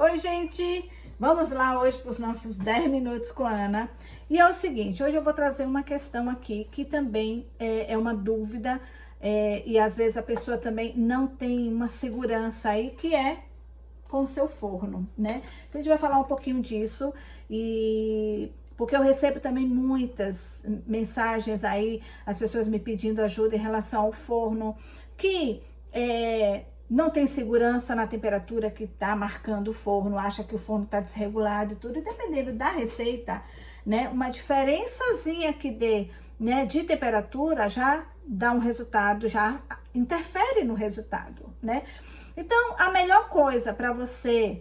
Oi, gente! Vamos lá hoje para os nossos 10 minutos com a Ana. E é o seguinte, hoje eu vou trazer uma questão aqui que também é uma dúvida e às vezes a pessoa também não tem uma segurança aí, que é com o seu forno, né? Então a gente vai falar um pouquinho disso e porque eu recebo também muitas mensagens aí, as pessoas me pedindo ajuda em relação ao forno, que não tem segurança na temperatura que tá marcando o forno, acha que o forno tá desregulado e tudo, e dependendo da receita, né, uma diferençazinha que dê, né, de temperatura já dá um resultado, já interfere no resultado, né? Então, a melhor coisa para você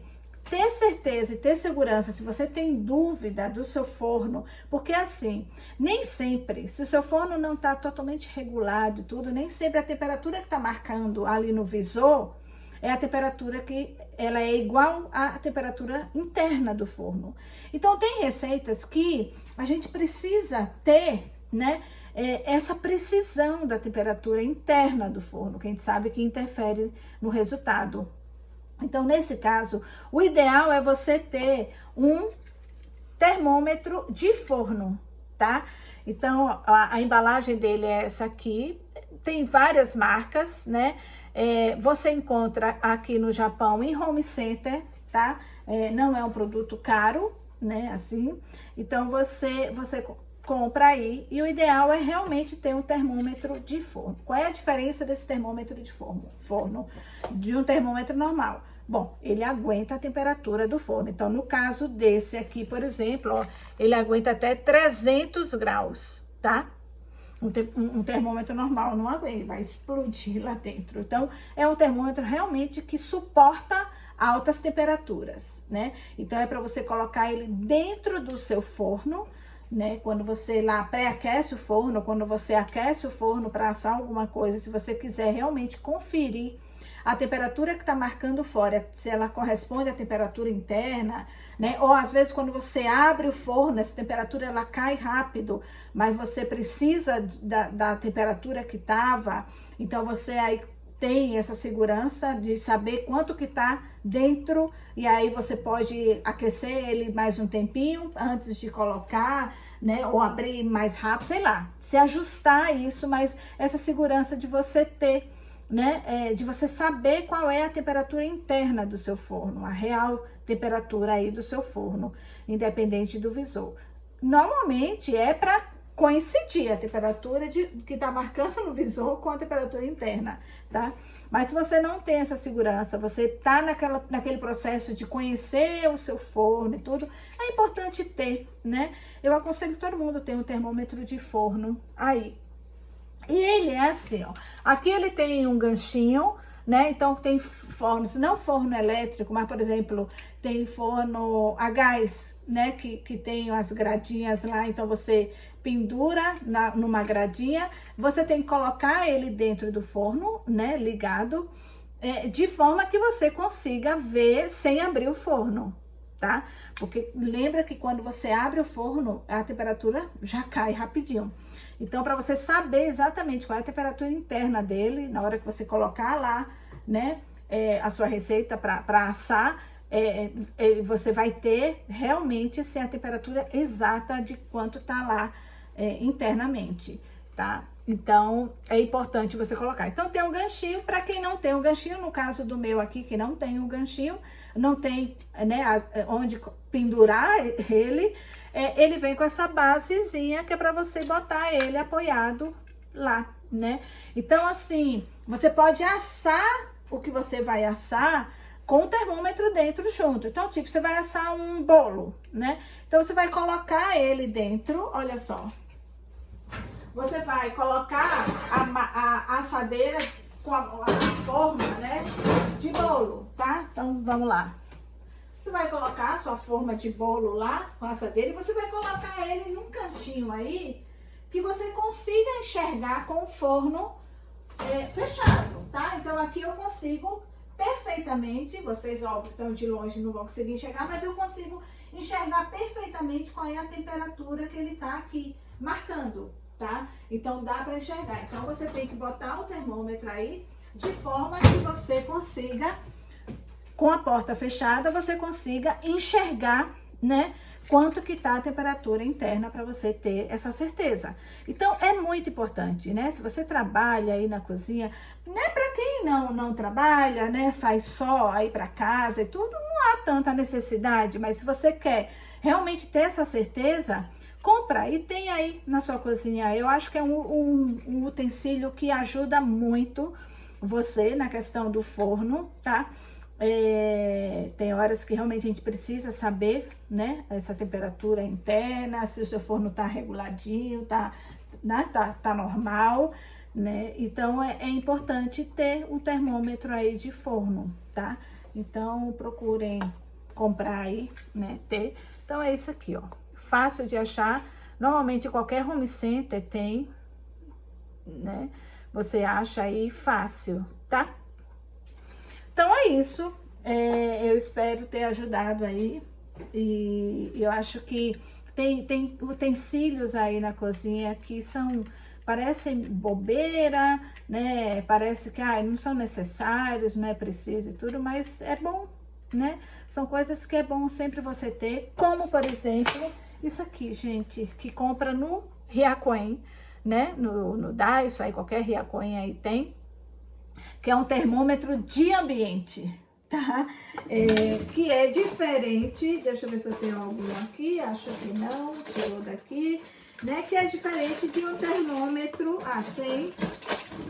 ter certeza e ter segurança, se você tem dúvida do seu forno, porque assim, nem sempre, se o seu forno não está totalmente regulado e tudo, nem sempre a temperatura que está marcando ali no visor é a temperatura que ela é igual à temperatura interna do forno. Então, tem receitas que a gente precisa ter, né, essa precisão da temperatura interna do forno, que a gente sabe que interfere no resultado. Então, nesse caso, o ideal é você ter um termômetro de forno, tá? Então, a embalagem dele é essa aqui, tem várias marcas, né? Você encontra aqui no Japão em home center, tá? Não é um produto caro, né? Assim, então você compra aí, e o ideal é realmente ter um termômetro de forno. Qual é a diferença desse termômetro de forno de um termômetro normal? Bom, ele aguenta a temperatura do forno. Então, no caso desse aqui, por exemplo, ó, ele aguenta até 300 graus, tá? Um termômetro normal não aguenta, ele vai explodir lá dentro. Então, é um termômetro realmente que suporta altas temperaturas, né? Então, é para você colocar ele dentro do seu forno, né? Quando você lá pré-aquece o forno, quando você aquece o forno para assar alguma coisa, se você quiser realmente conferir a temperatura que está marcando fora, se ela corresponde à temperatura interna, né? Ou às vezes quando você abre o forno, essa temperatura ela cai rápido, mas você precisa da temperatura que estava, então você aí tem essa segurança de saber quanto que tá dentro, e aí você pode aquecer ele mais um tempinho antes de colocar, né, ou abrir mais rápido, sei lá, se ajustar isso, mas essa segurança de você ter, né, de você saber qual é a temperatura interna do seu forno, a real temperatura aí do seu forno, independente do visor. Normalmente é para coincidir a temperatura que tá marcando no visor com a temperatura interna, tá? Mas se você não tem essa segurança, você tá naquele processo de conhecer o seu forno e tudo, é importante ter, né? Eu aconselho que todo mundo tenha um termômetro de forno aí. E ele é assim, ó, aqui ele tem um ganchinho, né? Então tem fornos, não forno elétrico, mas por exemplo, tem forno a gás, né? Que tem as gradinhas lá, então você pendura numa gradinha, você tem que colocar ele dentro do forno, né? Ligado, de forma que você consiga ver sem abrir o forno, tá? Porque lembra que quando você abre o forno, a temperatura já cai rapidinho. Então, para você saber exatamente qual é a temperatura interna dele, na hora que você colocar lá, né, a sua receita para assar, você vai ter realmente assim, a temperatura exata de quanto tá lá internamente, tá? Então, é importante você colocar. Então, tem um ganchinho, para quem não tem um ganchinho, no caso do meu aqui, que não tem um ganchinho, não tem, né, onde pendurar ele, ele vem com essa basezinha que é para você botar ele apoiado lá, né? Então, assim, você pode assar o que você vai assar com o termômetro dentro junto. Então, tipo, você vai assar um bolo, né? Então, você vai colocar ele dentro, olha só. Você vai colocar a assadeira com a forma, né, de bolo, tá? Então, vamos lá. Você vai colocar a sua forma de bolo lá, com a assadeira, e você vai colocar ele num cantinho aí, que você consiga enxergar com o forno fechado, tá? Então, aqui eu consigo perfeitamente, vocês, óbvio, estão de longe, não vão conseguir enxergar, mas eu consigo enxergar perfeitamente qual é a temperatura que ele tá aqui marcando, tá? Então, dá para enxergar. Então, você tem que botar o termômetro aí de forma que você consiga com a porta fechada, você consiga enxergar, né, quanto que tá a temperatura interna para você ter essa certeza. Então, é muito importante, né? Se você trabalha aí na cozinha, né, para quem não trabalha, né, faz só aí para casa e tudo, não há tanta necessidade, mas se você quer realmente ter essa certeza, compra e tem aí na sua cozinha. Eu acho que é um utensílio que ajuda muito você na questão do forno, tá? Tem horas que realmente a gente precisa saber, né, essa temperatura interna, se o seu forno tá reguladinho, né, tá normal, né? Então é importante ter um termômetro aí de forno, tá? Então procurem comprar aí, né, ter. Então é isso aqui, ó, fácil de achar, normalmente qualquer home center tem, né, você acha aí fácil, tá? Então é isso, eu espero ter ajudado aí, e eu acho que tem utensílios aí na cozinha que parecem bobeira, né, parece que não são necessários, não é preciso e tudo, mas é bom, né, são coisas que é bom sempre você ter, como por exemplo, isso aqui, gente, que compra no Riacoin, né, no Daiso, aí qualquer Riacoin aí tem, que é um termômetro de ambiente, tá? Que é diferente, deixa eu ver se eu tenho algum aqui, acho que não, tirou daqui, né? Que é diferente de um termômetro, tem,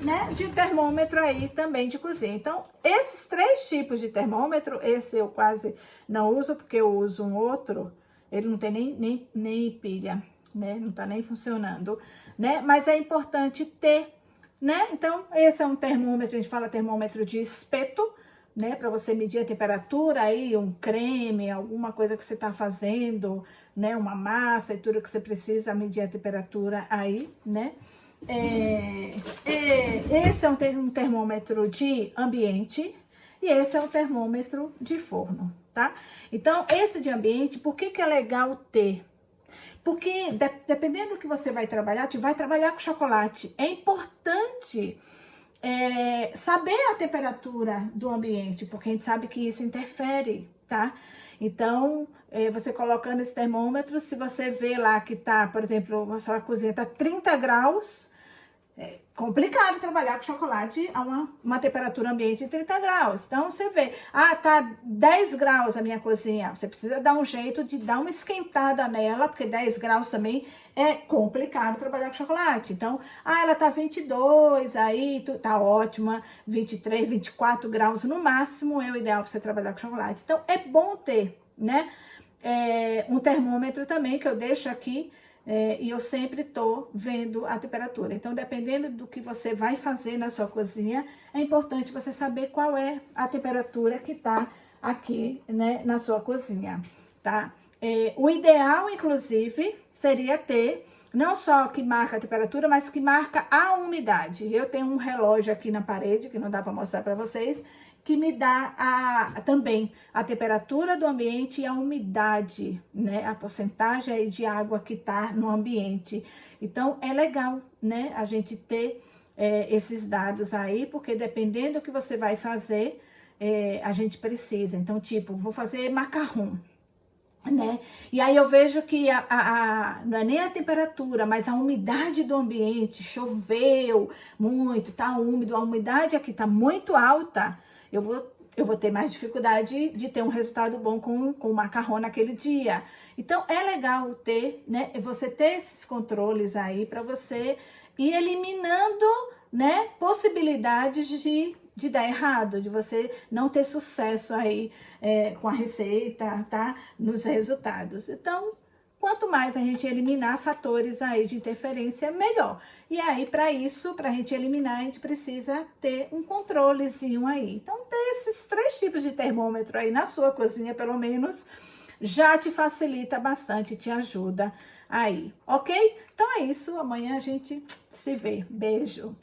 né? De um termômetro aí também de cozinha. Então, esses 3 tipos de termômetro, esse eu quase não uso, porque eu uso um outro, ele não tem nem pilha, né? Não tá nem funcionando, né? Mas é importante ter, né? Então, esse é um termômetro, a gente fala termômetro de espeto, né? Para você medir a temperatura aí, um creme, alguma coisa que você tá fazendo, né? Uma massa e tudo que você precisa medir a temperatura aí, né? Esse é um termômetro de ambiente e esse é um termômetro de forno, tá? Então, esse de ambiente, por que que é legal ter? Porque dependendo do que você vai trabalhar, vai trabalhar com chocolate. É importante saber a temperatura do ambiente, porque a gente sabe que isso interfere, tá? Então, você colocando esse termômetro, se você vê lá que tá, por exemplo, a sua cozinha tá 30 graus, é complicado trabalhar com chocolate a uma temperatura ambiente de 30 graus. Então, você vê, tá 10 graus a minha cozinha. Você precisa dar um jeito de dar uma esquentada nela, porque 10 graus também é complicado trabalhar com chocolate. Então, ela tá 22, aí tá ótima, 23, 24 graus no máximo é o ideal para você trabalhar com chocolate. Então, é bom ter, né, um termômetro também, que eu deixo aqui, e eu sempre tô vendo a temperatura. Então, dependendo do que você vai fazer na sua cozinha, é importante você saber qual é a temperatura que tá aqui, né, na sua cozinha, tá? O ideal, inclusive, seria ter não só que marca a temperatura, mas que marca a umidade. Eu tenho um relógio aqui na parede, que não dá para mostrar para vocês, que me dá também a temperatura do ambiente e a umidade, né? A porcentagem aí de água que tá no ambiente. Então, é legal, né? A gente ter esses dados aí, porque dependendo do que você vai fazer, a gente precisa. Então, tipo, vou fazer macarrão, né? E aí eu vejo que não é nem a temperatura, mas a umidade do ambiente, choveu muito, tá úmido, a umidade aqui tá muito alta, eu vou ter mais dificuldade de ter um resultado bom com o macarrão naquele dia. Então, é legal ter, né, você ter esses controles aí para você ir eliminando, né, possibilidades de dar errado, de você não ter sucesso aí com a receita, tá? Nos resultados. Então, quanto mais a gente eliminar fatores aí de interferência, melhor. E aí, para isso, para a gente eliminar, a gente precisa ter um controlezinho aí. Então, ter esses 3 tipos de termômetro aí na sua cozinha, pelo menos, já te facilita bastante, te ajuda aí, ok? Então é isso, amanhã a gente se vê. Beijo!